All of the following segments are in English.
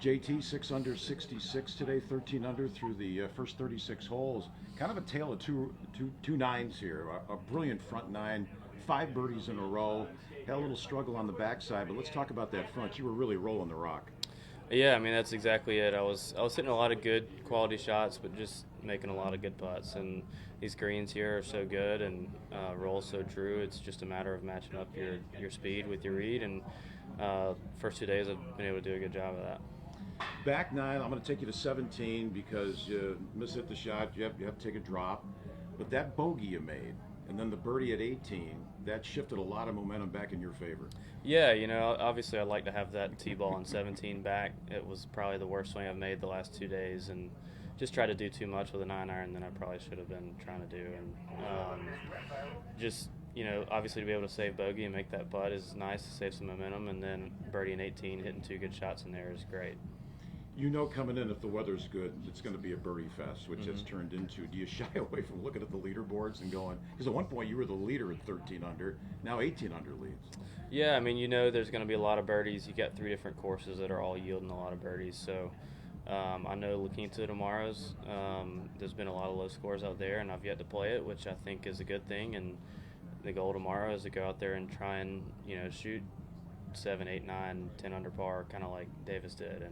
JT 6 under 66 today, 13 under through the first 36 holes. Kind of a tale of two nines here. A brilliant front nine, 5 birdies in a row. Had a little struggle on the backside, but let's talk about that front. You were really rolling the rock. Yeah, I mean that's exactly it. I was hitting a lot of good quality shots, but just making a lot of good putts. And these greens here are so good and roll so true. It's just a matter of matching up your speed with your read. And first 2 days I've been able to do a good job of that. Back 9, I'm going to take you to 17 because you hit the shot. You have to take a drop. But that bogey you made, and then the birdie at 18, that shifted a lot of momentum back in your favor. Yeah, obviously I'd like to have that tee ball on 17 back. It was probably the worst swing I've made the last 2 days, and just tried to do too much with a 9-iron than I probably should have been trying to do. And obviously to be able to save bogey and make that putt is nice to save some momentum, and then birdie in 18, hitting 2 good shots in there is great. Coming in, if the weather's good, it's going to be a birdie fest, which it's turned into. Do you shy away from looking at the leaderboards and going, because at one point you were the leader at 13 under, now 18 under leads? Yeah, I mean, there's going to be a lot of birdies. You got 3 different courses that are all yielding a lot of birdies. So I know La Quinta tomorrow's, there's been a lot of low scores out there, and I've yet to play it, which I think is a good thing. And the goal tomorrow is to go out there and try and, shoot 7, 8, 9, 10 under par, kind of like Davis did,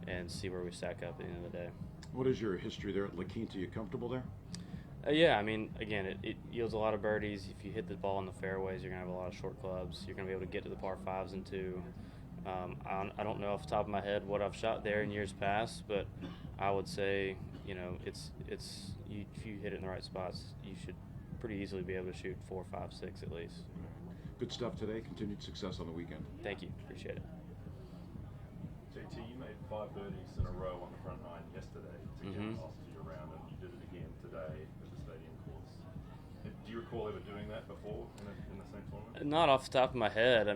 and see where we stack up at the end of the day. What is your history there at La Quinta? You comfortable there? Yeah, I mean, again, it yields a lot of birdies. If you hit the ball in the fairways, you're going to have a lot of short clubs. You're going to be able to get to the par 5s and 2. I don't know off the top of my head what I've shot there in years past, but I would say, if you hit it in the right spots, you should pretty easily be able to shoot 4, 5, 6 at least. Good stuff today. Continued success on the weekend. Thank you. Appreciate it. JT, you made 5 birdies in a row on the front 9 yesterday to get past you around, and you did it again today at the stadium course. Do you recall ever doing that before in the same tournament? Not off the top of my head. I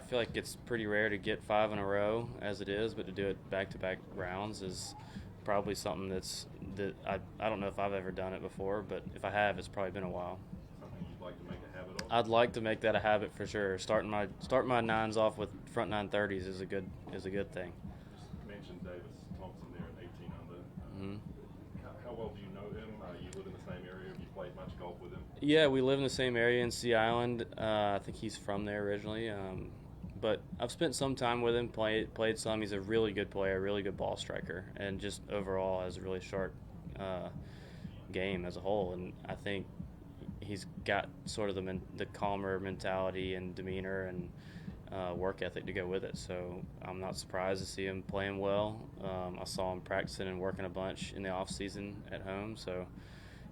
feel like it's pretty rare to get 5 in a row as it is, but to do it back-to-back rounds is probably something that I don't know if I've ever done it before, but if I have, it's probably been a while. Something you'd like to make a habit of? I'd like to make that a habit for sure. Starting my 9s off with front 930s is a good thing. You mentioned Davis Thompson there at 18 under. How well do you know him? You live in the same area. Have you played much golf with him? Yeah, we live in the same area in Sea Island. I think he's from there originally. But I've spent some time with him, played some. He's a really good player, really good ball striker, and just overall has a really sharp game as a whole. And I think he's got sort of the calmer mentality and demeanor and work ethic to go with it. So I'm not surprised to see him playing well. I saw him practicing and working a bunch in the off season at home. So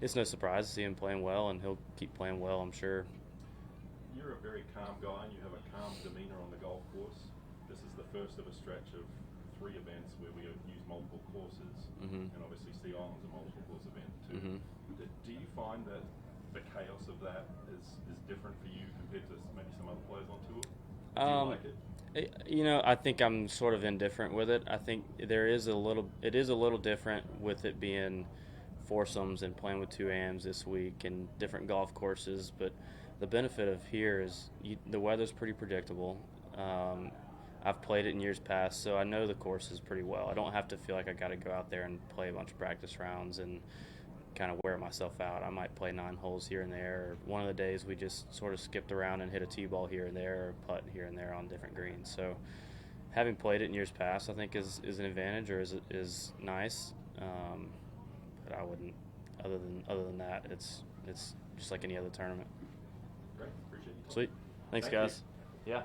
it's no surprise to see him playing well, and he'll keep playing well, I'm sure. You're a very calm guy, and you have a calm demeanor on the golf course. This is the first of a stretch of 3 events where we use multiple courses, and obviously Sea Island's a multiple course event too. Do you find that the chaos of that is different for you compared to maybe some other players on tour? Do you like it? I think I'm sort of indifferent with it. I think it is a little different with it being foursomes and playing with 2AMs this week and different golf courses, but the benefit of here is the weather's pretty predictable. I've played it in years past, so I know the courses pretty well. I don't have to feel like I got to go out there and play a bunch of practice rounds and kind of wear myself out. I might play 9 holes here and there. One of the days we just sort of skipped around and hit a tee ball here and there, or putt here and there on different greens. So having played it in years past, I think is an advantage, or is nice. But I wouldn't. Other than that, it's just like any other tournament. Great, appreciate you. Sweet. Thanks, Thank guys. you. Yeah.